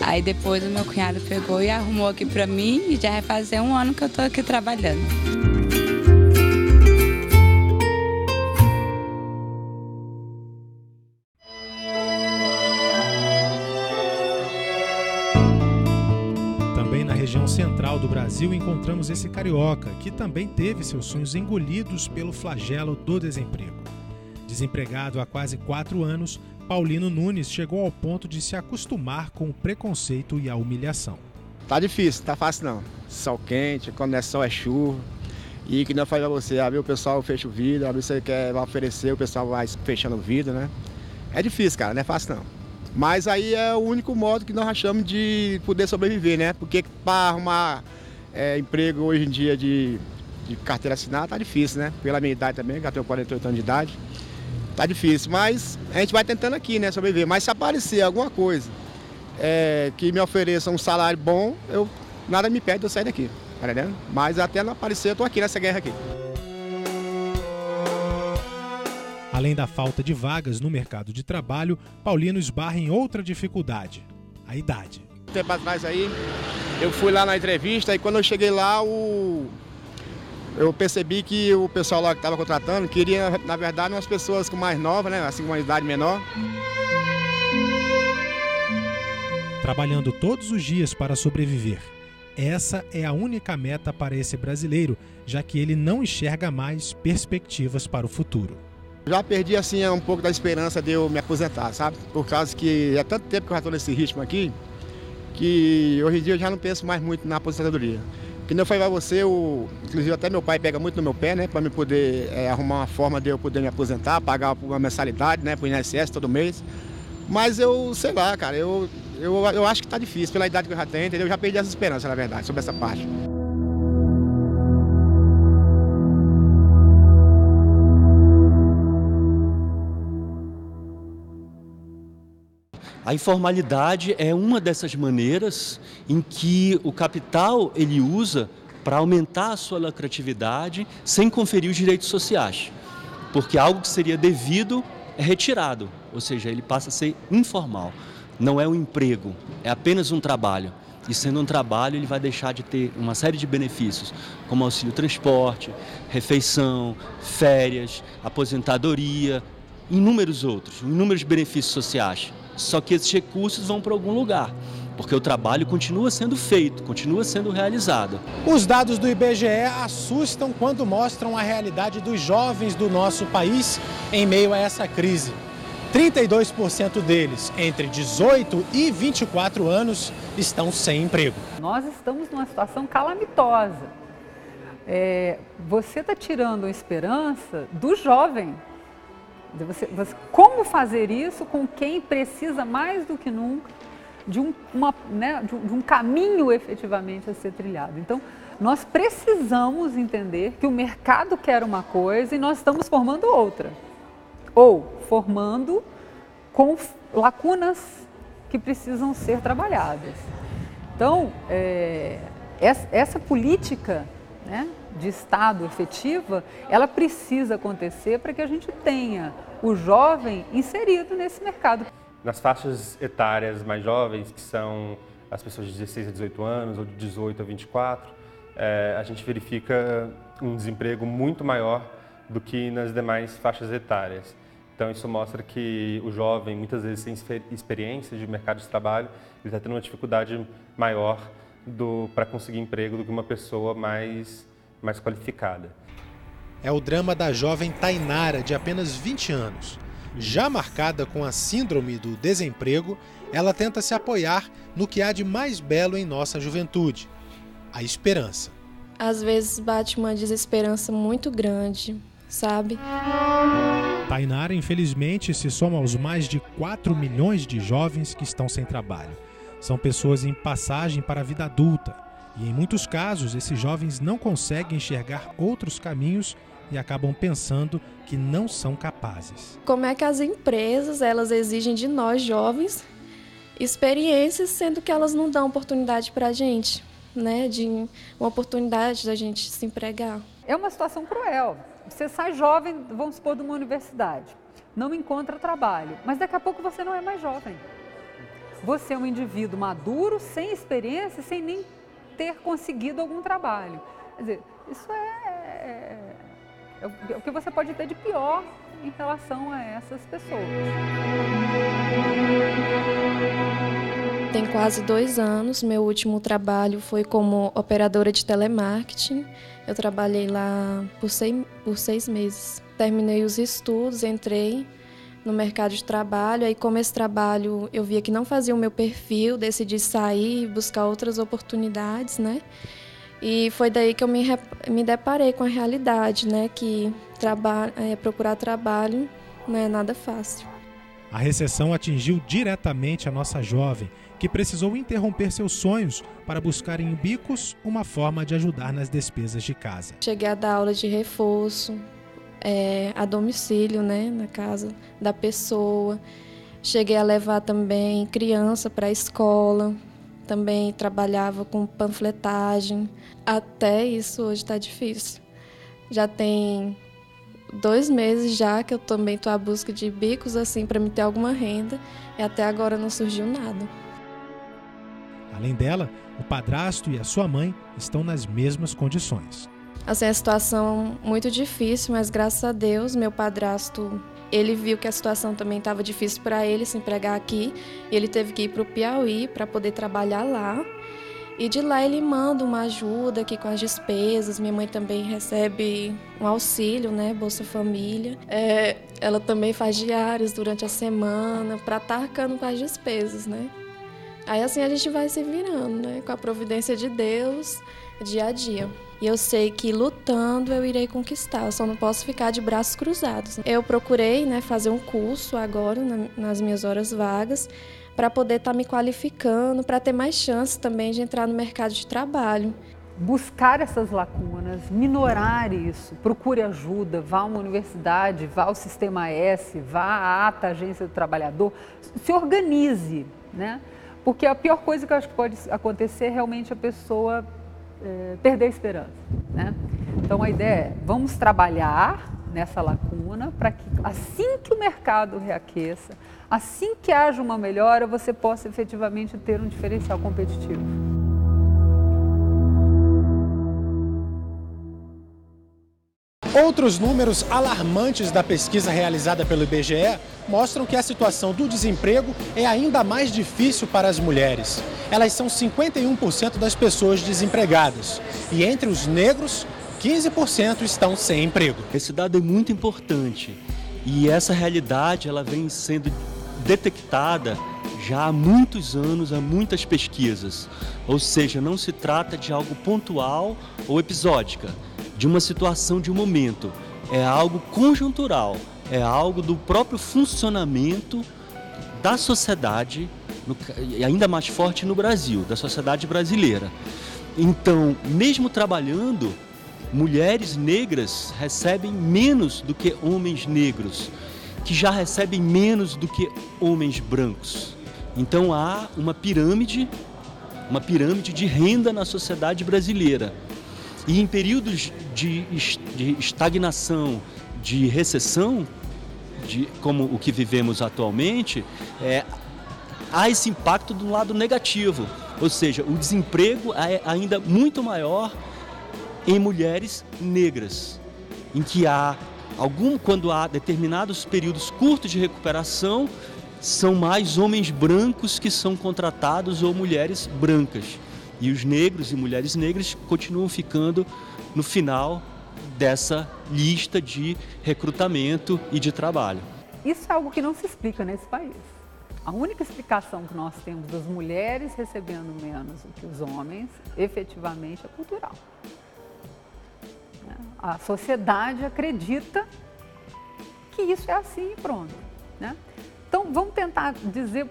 Aí depois o meu cunhado pegou e arrumou aqui pra mim e já vai fazer 1 ano que eu tô aqui trabalhando. Também na região central do Brasil encontramos esse carioca, que também teve seus sonhos engolidos pelo flagelo do desemprego. Desempregado há quase 4 anos, Paulino Nunes chegou ao ponto de se acostumar com o preconceito e a humilhação. Tá difícil, tá fácil não. Sol quente, quando é sol é chuva. E que não faz pra você, abrir o pessoal fecha o vidro, abrir você quer oferecer, o pessoal vai fechando o vidro, né? É difícil, cara, não é fácil não. Mas aí é o único modo que nós achamos de poder sobreviver, né? Porque para arrumar emprego hoje em dia de carteira assinada tá difícil, né? Pela minha idade também, já tenho 48 anos de idade. Tá difícil, mas a gente vai tentando aqui, né, sobreviver. Mas se aparecer alguma coisa que me ofereça um salário bom, nada me impede de eu sair daqui, tá entendendo? Mas até não aparecer, eu tô aqui nessa guerra aqui. Além da falta de vagas no mercado de trabalho, Paulino esbarra em outra dificuldade, a idade. Um tempo atrás aí, eu fui lá na entrevista e quando eu cheguei lá, eu percebi que o pessoal lá que estava contratando queria, na verdade, umas pessoas com mais novas, né? Assim, com uma idade menor. Trabalhando todos os dias para sobreviver. Essa é a única meta para esse brasileiro, já que ele não enxerga mais perspectivas para o futuro. Já perdi, assim, um pouco da esperança de eu me aposentar, sabe? Por causa que é tanto tempo que eu já estou nesse ritmo aqui, que hoje em dia eu já não penso mais muito na aposentadoria. Que não foi para você, inclusive até meu pai pega muito no meu pé, né, para me poder arrumar uma forma de eu poder me aposentar, pagar uma mensalidade, né, para o INSS todo mês. Mas eu, sei lá, cara, eu acho que tá difícil, pela idade que eu já tenho, entendeu? Eu já perdi essa esperança, na verdade, sobre essa parte. A informalidade é uma dessas maneiras em que o capital ele usa para aumentar a sua lucratividade sem conferir os direitos sociais, porque algo que seria devido é retirado, ou seja, ele passa a ser informal. Não é um emprego, é apenas um trabalho. E sendo um trabalho, ele vai deixar de ter uma série de benefícios, como auxílio transporte, refeição, férias, aposentadoria, inúmeros outros, inúmeros benefícios sociais. Só que esses recursos vão para algum lugar, porque o trabalho continua sendo feito, continua sendo realizado. Os dados do IBGE assustam quando mostram a realidade dos jovens do nosso país em meio a essa crise. 32% deles, entre 18 e 24 anos, estão sem emprego. Nós estamos numa situação calamitosa. Você está tirando a esperança do jovem. Como fazer isso com quem precisa mais do que nunca de um caminho efetivamente a ser trilhado? Então, nós precisamos entender que o mercado quer uma coisa e nós estamos formando outra. Ou formando com lacunas que precisam ser trabalhadas. Então, essa política, né, de Estado efetiva, ela precisa acontecer para que a gente tenha o jovem inserido nesse mercado. Nas faixas etárias mais jovens, que são as pessoas de 16 a 18 anos ou de 18 a 24, a gente verifica um desemprego muito maior do que nas demais faixas etárias. Então isso mostra que o jovem, muitas vezes sem experiência de mercado de trabalho, ele está tendo uma dificuldade maior para conseguir emprego do que uma pessoa mais qualificada. É o drama da jovem Tainara, de apenas 20 anos. Já marcada com a síndrome do desemprego, ela tenta se apoiar no que há de mais belo em nossa juventude, a esperança. Às vezes bate uma desesperança muito grande, sabe? Tainara, infelizmente, se soma aos mais de 4 milhões de jovens que estão sem trabalho. São pessoas em passagem para a vida adulta e, em muitos casos, esses jovens não conseguem enxergar outros caminhos e acabam pensando que não são capazes. Como é que as empresas elas exigem de nós, jovens, experiências, sendo que elas não dão oportunidade para a gente, né? De uma oportunidade da gente se empregar. É uma situação cruel. Você sai jovem, vamos supor, de uma universidade, não encontra trabalho, mas daqui a pouco você não é mais jovem. Você é um indivíduo maduro, sem experiência, sem nem ter conseguido algum trabalho. Quer dizer, isso é o que você pode ter de pior em relação a essas pessoas. Tem quase 2 anos, meu último trabalho foi como operadora de telemarketing. Eu trabalhei lá por 6 meses. Terminei os estudos, entrei no mercado de trabalho. Aí, como esse trabalho eu via que não fazia o meu perfil, decidi sair, buscar outras oportunidades, né? E foi daí que eu me deparei com a realidade, né? Que procurar trabalho não é nada fácil. A recessão atingiu diretamente a nossa jovem, que precisou interromper seus sonhos para buscar em bicos uma forma de ajudar nas despesas de casa. Cheguei a dar aula de reforço, a domicílio, né, na casa da pessoa. Cheguei a levar também criança para a escola, também trabalhava com panfletagem. Até isso hoje está difícil. Já tem 2 meses já que eu também estou à busca de bicos assim para me ter alguma renda e até agora não surgiu nada. Além dela, o padrasto e a sua mãe estão nas mesmas condições. Assim, a situação muito difícil, mas graças a Deus, meu padrasto, ele viu que a situação também estava difícil para ele se empregar aqui e ele teve que ir para o Piauí para poder trabalhar lá. E de lá ele manda uma ajuda aqui com as despesas. Minha mãe também recebe um auxílio, né, Bolsa Família. Ela também faz diários durante a semana para estar arcando com as despesas, né? Aí assim a gente vai se virando, né, com a providência de Deus, dia a dia. E eu sei que lutando eu irei conquistar, eu só não posso ficar de braços cruzados. Eu procurei, né, fazer um curso agora, nas minhas horas vagas, para poder estar me qualificando, para ter mais chance também de entrar no mercado de trabalho. buscar essas lacunas, minorar isso, procure ajuda, vá a uma universidade, vá ao Sistema S, vá à ATA, Agência do Trabalhador, se organize, né? Porque a pior coisa que eu acho que pode acontecer é realmente a pessoa perder a esperança, né? Então a ideia é, vamos trabalhar nessa lacuna para que assim que o mercado reaqueça, assim que haja uma melhora, você possa efetivamente ter um diferencial competitivo. Outros números alarmantes da pesquisa realizada pelo IBGE mostram que a situação do desemprego é ainda mais difícil para as mulheres. Elas são 51% das pessoas desempregadas e entre os negros, 15% estão sem emprego. Esse dado é muito importante e essa realidade ela vem sendo detectada já há muitos anos, há muitas pesquisas. Ou seja, não se trata de algo pontual ou episódica, de uma situação de um momento. É algo conjuntural, é algo do próprio funcionamento da sociedade, e ainda mais forte no Brasil, da sociedade brasileira. Então, mesmo trabalhando, mulheres negras recebem menos do que homens negros, que já recebem menos do que homens brancos. Então há uma pirâmide de renda na sociedade brasileira. E em períodos de estagnação, de recessão, como o que vivemos atualmente, há esse impacto do lado negativo. Ou seja, o desemprego é ainda muito maior em mulheres negras, em que quando há determinados períodos curtos de recuperação, são mais homens brancos que são contratados ou mulheres brancas. E os negros e mulheres negras continuam ficando no final dessa lista de recrutamento e de trabalho. Isso é algo que não se explica nesse país. A única explicação que nós temos das mulheres recebendo menos do que os homens, efetivamente, é cultural. A sociedade acredita que isso é assim e pronto, né? Então, vamos tentar dizer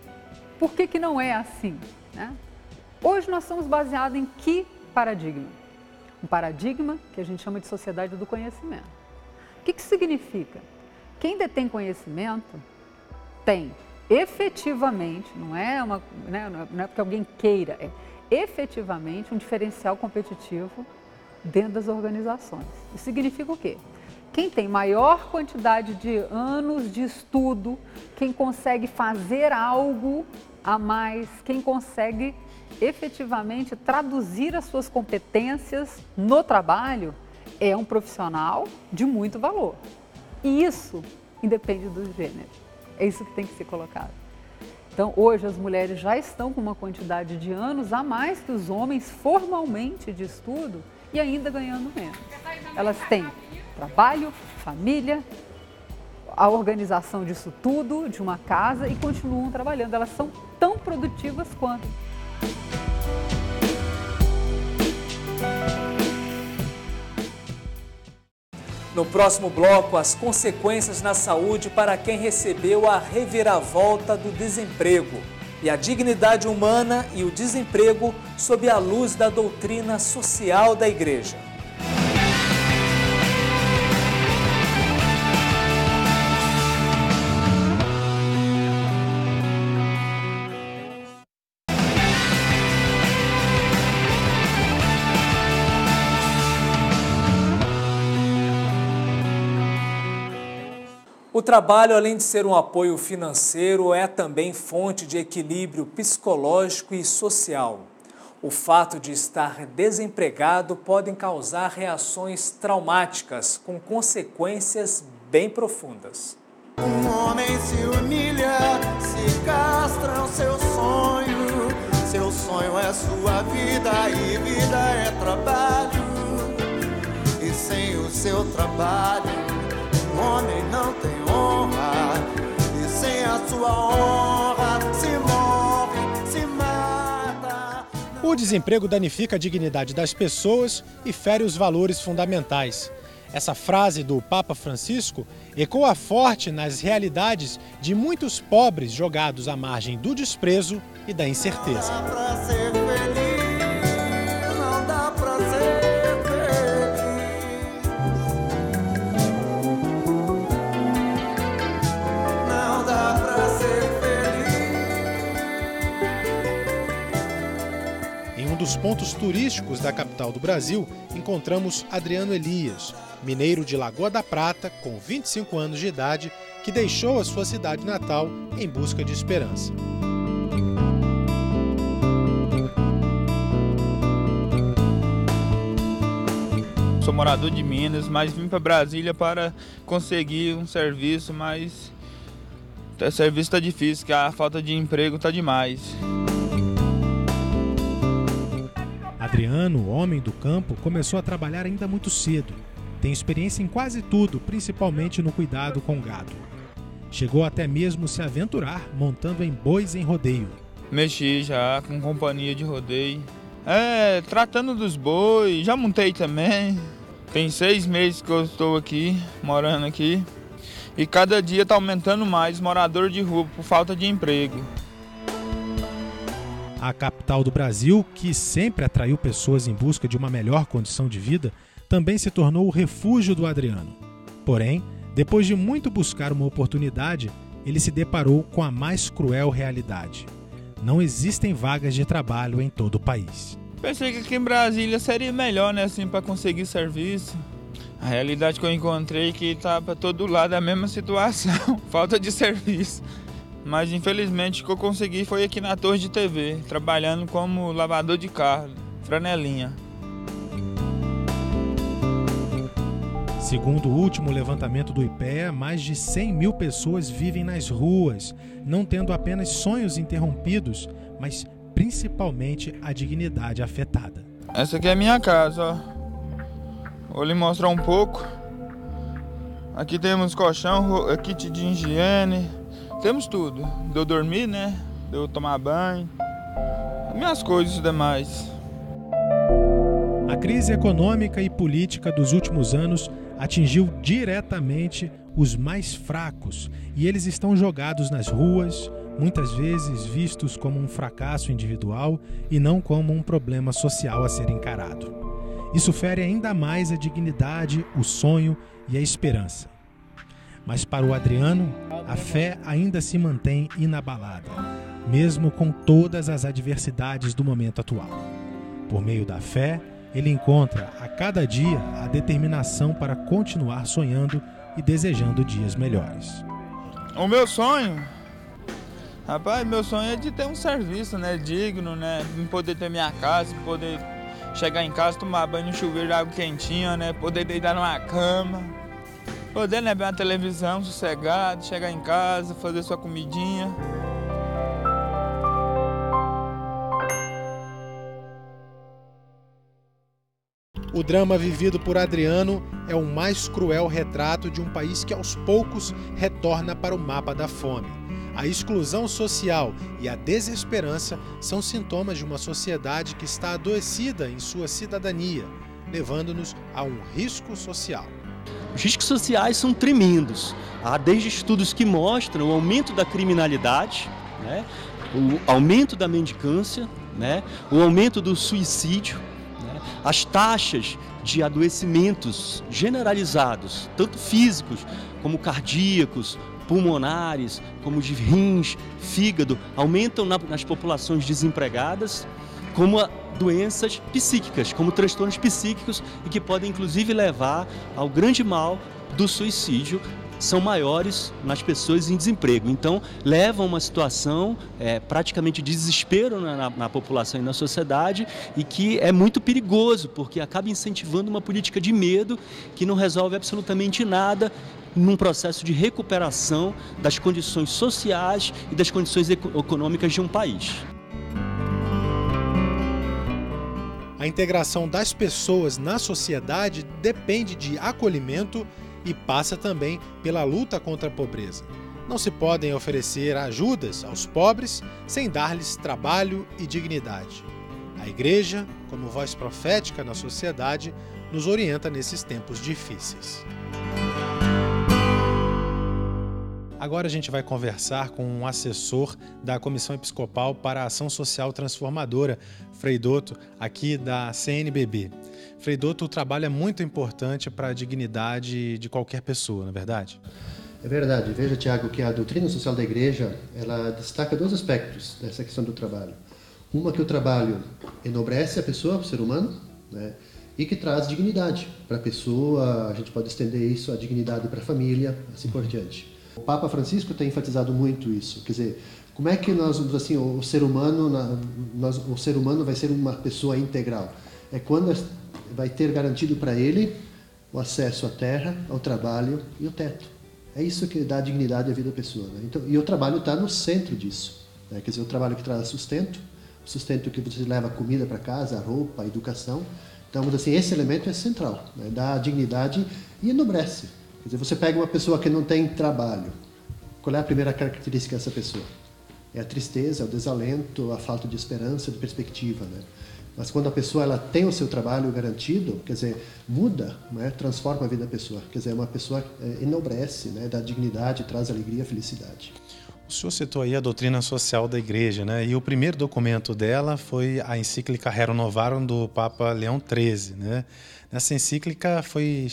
por que não é assim, né? Hoje nós somos baseados em que paradigma? Um paradigma que a gente chama de sociedade do conhecimento. O que significa? Quem detém conhecimento tem efetivamente, não é porque alguém queira, é efetivamente um diferencial competitivo dentro das organizações. Isso significa o quê? Quem tem maior quantidade de anos de estudo, quem consegue fazer algo a mais, quem consegue efetivamente traduzir as suas competências no trabalho, é um profissional de muito valor. E isso independe do gênero. É isso que tem que ser colocado. Então, hoje as mulheres já estão com uma quantidade de anos a mais que os homens formalmente de estudo e ainda ganhando menos. Elas têm trabalho, família, a organização disso tudo, de uma casa e continuam trabalhando. Elas são tão produtivas quanto. No próximo bloco, as consequências na saúde para quem recebeu a reviravolta do desemprego e a dignidade humana e o desemprego sob a luz da doutrina social da Igreja. O trabalho, além de ser um apoio financeiro, é também fonte de equilíbrio psicológico e social. O fato de estar desempregado pode causar reações traumáticas, com consequências bem profundas. Um homem se humilha, se castra o seu sonho. Seu sonho é sua vida e vida é trabalho. E sem o seu trabalho, um homem não tem honra, e sem a sua honra se morre, se mata. O desemprego danifica a dignidade das pessoas e fere os valores fundamentais. Essa frase do Papa Francisco ecoa forte nas realidades de muitos pobres jogados à margem do desprezo e da incerteza. Não dá pra ser feliz, não dá pra ser dos pontos turísticos da capital do Brasil, encontramos Adriano Elias, mineiro de Lagoa da Prata, com 25 anos de idade, que deixou a sua cidade natal em busca de esperança. Sou morador de Minas, mas vim para Brasília para conseguir um serviço, mas o serviço está difícil, que a falta de emprego está demais. Adriano, homem do campo, começou a trabalhar ainda muito cedo. Tem experiência em quase tudo, principalmente no cuidado com gado. Chegou até mesmo se aventurar montando em bois em rodeio. Mexi já com companhia de rodeio. Tratando dos bois, já montei também. Tem 6 meses que eu estou aqui, morando aqui. E cada dia está aumentando mais morador de rua por falta de emprego. A capital do Brasil, que sempre atraiu pessoas em busca de uma melhor condição de vida, também se tornou o refúgio do Adriano. Porém, depois de muito buscar uma oportunidade, ele se deparou com a mais cruel realidade. Não existem vagas de trabalho em todo o país. Pensei que aqui em Brasília seria melhor, né, assim, para conseguir serviço. A realidade que eu encontrei é que tá para todo lado a mesma situação, falta de serviço. Mas infelizmente o que eu consegui foi aqui na Torre de TV, trabalhando como lavador de carro, franelinha. Segundo o último levantamento do IPEA, mais de 100 mil pessoas vivem nas ruas, não tendo apenas sonhos interrompidos, mas principalmente a dignidade afetada. Essa aqui é a minha casa, ó. Vou lhe mostrar um pouco. Aqui temos colchão, kit de higiene, temos tudo. De eu dormir, né? De eu tomar banho, minhas coisas e demais. A crise econômica e política dos últimos anos atingiu diretamente os mais fracos e eles estão jogados nas ruas, muitas vezes vistos como um fracasso individual e não como um problema social a ser encarado. Isso fere ainda mais a dignidade, o sonho e a esperança. Mas para o Adriano, a fé ainda se mantém inabalada, mesmo com todas as adversidades do momento atual. Por meio da fé, ele encontra a cada dia a determinação para continuar sonhando e desejando dias melhores. O meu sonho, rapaz, meu sonho é de ter um serviço, né, digno, né, poder ter minha casa, poder chegar em casa, tomar banho no chuveiro de água quentinha, né, poder deitar numa cama, poder, né, ver uma televisão sossegado, chegar em casa, fazer sua comidinha. O drama vivido por Adriano é o mais cruel retrato de um país que aos poucos retorna para o mapa da fome. A exclusão social e a desesperança são sintomas de uma sociedade que está adoecida em sua cidadania, levando-nos a um risco social. Os riscos sociais são tremendos. Há desde estudos que mostram o aumento da criminalidade, né, o aumento da mendicância, né, o aumento do suicídio, as taxas de adoecimentos generalizados, tanto físicos como cardíacos, pulmonares, como de rins, fígado, aumentam nas populações desempregadas, como doenças psíquicas, como transtornos psíquicos e que podem inclusive levar ao grande mal do suicídio, são maiores nas pessoas em desemprego. Então, levam a uma situação praticamente de desespero na população e na sociedade e que é muito perigoso, porque acaba incentivando uma política de medo que não resolve absolutamente nada num processo de recuperação das condições sociais e das condições econômicas de um país. A integração das pessoas na sociedade depende de acolhimento e passa também pela luta contra a pobreza. Não se podem oferecer ajudas aos pobres sem dar-lhes trabalho e dignidade. A Igreja, como voz profética na sociedade, nos orienta nesses tempos difíceis. Agora a gente vai conversar com um assessor da Comissão Episcopal para a Ação Social Transformadora, Frei Douto, aqui da CNBB. Frei Douto, o trabalho é muito importante para a dignidade de qualquer pessoa, não é verdade? É verdade. Veja, Tiago, que a doutrina social da Igreja, ela destaca 2 aspectos dessa questão do trabalho. Uma que o trabalho enobrece a pessoa, o ser humano, né? E que traz dignidade para a pessoa, a gente pode estender isso, a dignidade para a família, assim por diante. O Papa Francisco tem enfatizado muito isso, quer dizer, como é que nós, assim, o ser humano vai ser uma pessoa integral? É quando vai ter garantido para ele o acesso à terra, ao trabalho e ao teto. É isso que dá dignidade à vida da pessoa, né? Então, e o trabalho está no centro disso, né? Quer dizer, o trabalho que traz sustento, o sustento que você leva comida para casa, a roupa, a educação. Então, assim, esse elemento é central, né? Dá dignidade e enobrece. Quer dizer, você pega uma pessoa que não tem trabalho, qual é a primeira característica dessa pessoa? É a tristeza, é o desalento, a falta de esperança, de perspectiva, né? Mas quando a pessoa ela tem o seu trabalho garantido, quer dizer, muda, né? Transforma a vida da pessoa. Quer dizer, uma pessoa enobrece, né? Dá dignidade, traz alegria, felicidade. O senhor citou aí a doutrina social da Igreja, né? E o primeiro documento dela foi a encíclica Rerum Novarum do Papa Leão XIII, né? Nessa encíclica foi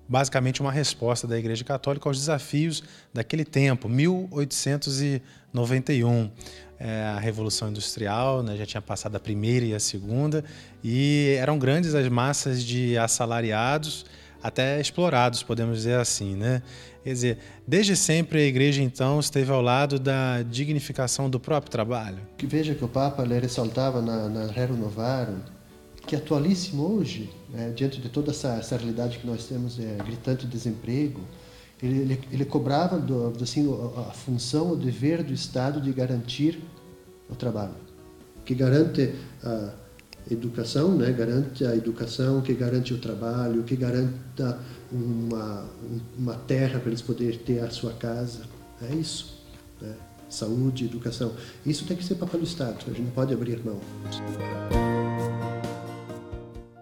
basicamente uma resposta da Igreja Católica aos desafios daquele tempo, 1891. A Revolução Industrial, né, já tinha passado a primeira e a segunda, e eram grandes as massas de assalariados, até explorados, podemos dizer assim, né? Quer dizer, desde sempre a Igreja, então, esteve ao lado da dignificação do próprio trabalho. Veja que o Papa ele ressaltava na Rerum Novarum, que é atualíssimo hoje, né, diante de toda essa realidade que nós temos, gritante desemprego, ele cobrava assim, a função, o dever do Estado de garantir o trabalho, que garante a educação, né? Garante a educação, que garante o trabalho, que garanta uma terra para eles poderem ter a sua casa. É isso, né? Saúde, educação. Isso tem que ser papel do Estado, a gente não pode abrir mão.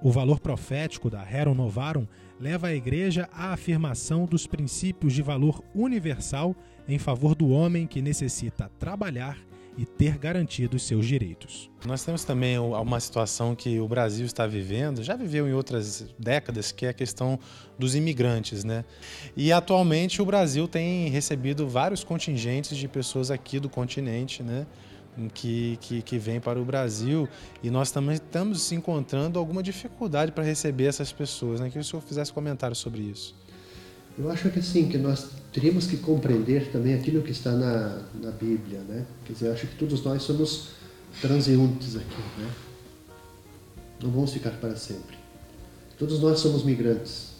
O valor profético da Rerum Novarum leva a Igreja à afirmação dos princípios de valor universal em favor do homem que necessita trabalhar e ter garantidos seus direitos. Nós temos também uma situação que o Brasil está vivendo, já viveu em outras décadas, que é a questão dos imigrantes, né? E atualmente o Brasil tem recebido vários contingentes de pessoas aqui do continente, né? Que vem para o Brasil, e nós também estamos encontrando alguma dificuldade para receber essas pessoas, né? Que o senhor fizesse comentário sobre isso. Eu acho que sim, que nós teríamos que compreender também aquilo que está na Bíblia, né? Quer dizer, eu acho que todos nós somos transeuntes aqui, né? Não vamos ficar para sempre. Todos nós somos migrantes.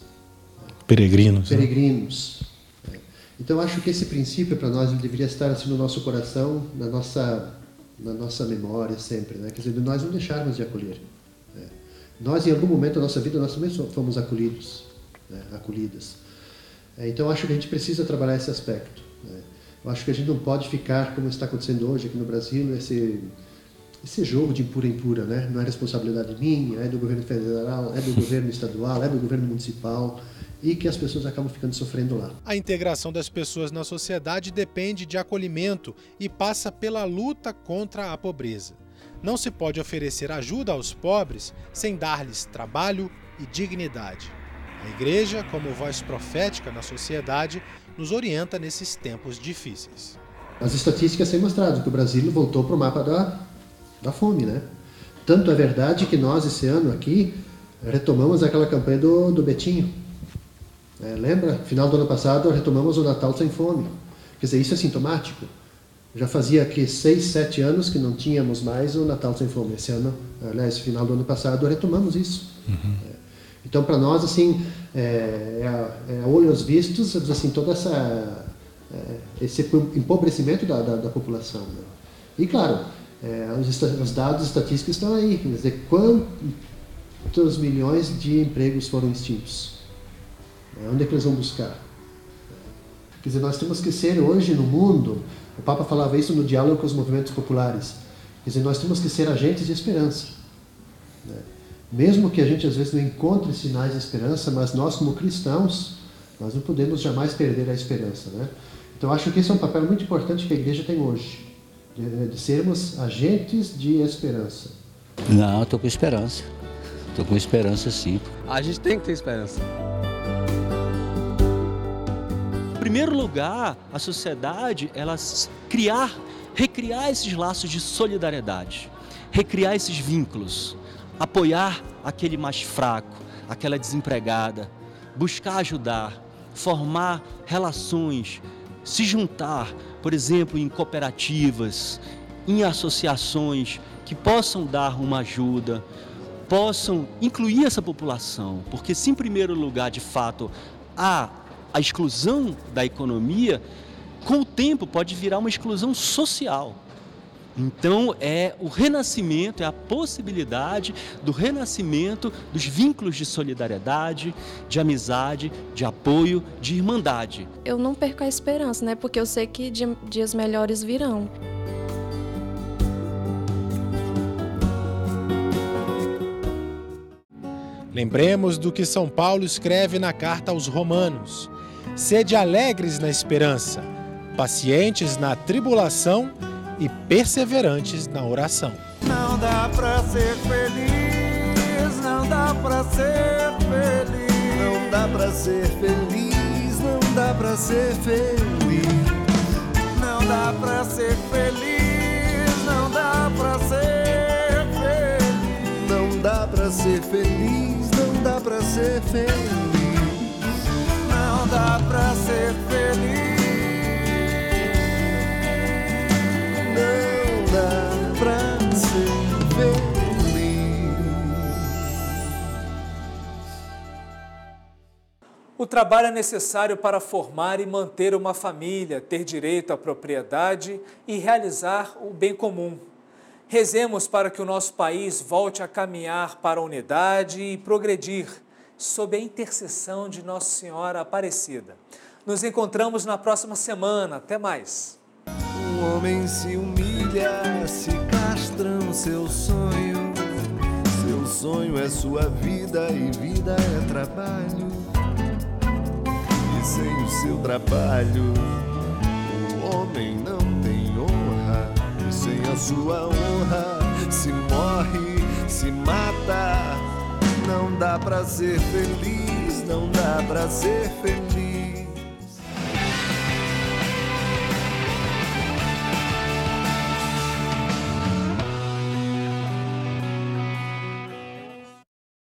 Peregrinos. Peregrinos. Né? Então, eu acho que esse princípio para nós ele deveria estar assim no nosso coração, na nossa memória sempre, né? Quer dizer, de nós não deixarmos de acolher. Né? Nós, em algum momento da nossa vida, nós também fomos acolhidos, né? Acolhidas. Então, eu acho que a gente precisa trabalhar esse aspecto, né? Eu acho que a gente não pode ficar, como está acontecendo hoje aqui no Brasil, esse jogo de impura em impura, né? Não é responsabilidade minha, é do governo federal, é do governo estadual, é do governo municipal, e que as pessoas acabam ficando sofrendo lá. A integração das pessoas na sociedade depende de acolhimento e passa pela luta contra a pobreza. Não se pode oferecer ajuda aos pobres sem dar-lhes trabalho e dignidade. A Igreja, como voz profética na sociedade, nos orienta nesses tempos difíceis. As estatísticas têm mostrado que o Brasil voltou para o mapa da fome, né? Tanto é verdade que nós, esse ano aqui, retomamos aquela campanha do Betinho. Lembra? Final do ano passado, retomamos o Natal Sem Fome. Quer dizer, isso é sintomático. Já fazia aqui 6, 7 anos que não tínhamos mais o Natal Sem Fome. Esse ano, aliás, final do ano passado, retomamos isso. Uhum. Então, para nós, assim, olhos vistos, assim, todo esse empobrecimento da população. Né? E, claro, os dados estatísticos estão aí. Quer dizer, quantos milhões de empregos foram extintos? Onde é que eles vão buscar? Quer dizer, nós temos que ser hoje no mundo, o Papa falava isso no diálogo com os movimentos populares, quer dizer, nós temos que ser agentes de esperança. Né? Mesmo que a gente às vezes não encontre sinais de esperança, mas nós como cristãos, nós não podemos jamais perder a esperança. Né? Então acho que esse é um papel muito importante que a Igreja tem hoje, de sermos agentes de esperança. Não, estou com esperança. Estou com esperança sim. A gente tem que ter esperança. Em primeiro lugar, a sociedade, ela recriar esses laços de solidariedade. recriar esses vínculos, apoiar aquele mais fraco, aquela desempregada, buscar ajudar, formar relações, se juntar, por exemplo, em cooperativas, em associações que possam dar uma ajuda, possam incluir essa população, porque se em primeiro lugar, de fato, há a exclusão da economia, com o tempo pode virar uma exclusão social. Então é o renascimento, é a possibilidade do renascimento dos vínculos de solidariedade, de amizade, de apoio, de irmandade. Eu não perco a esperança, né? Porque eu sei que dias melhores virão. Lembremos do que São Paulo escreve na carta aos Romanos: sede alegres na esperança, pacientes na tribulação e perseverantes na oração. Não dá pra ser feliz, não dá pra ser feliz, não dá pra ser feliz, não dá pra ser feliz, não dá pra ser feliz, não dá pra ser feliz, não dá pra ser feliz, não dá pra ser feliz, não dá pra ser feliz. Não dá pra ser feliz. O trabalho é necessário para formar e manter uma família, ter direito à propriedade e realizar o bem comum. Rezemos para que o nosso país volte a caminhar para a unidade e progredir, sob a intercessão de Nossa Senhora Aparecida. Nos encontramos na próxima semana. Até mais. Um homem se humilha, se castram seu sonho. Seu sonho é sua vida e vida é trabalho. E sem o seu trabalho, o homem não tem honra. E sem a sua honra, se morre, se mata. Não dá pra ser feliz, não dá pra ser feliz.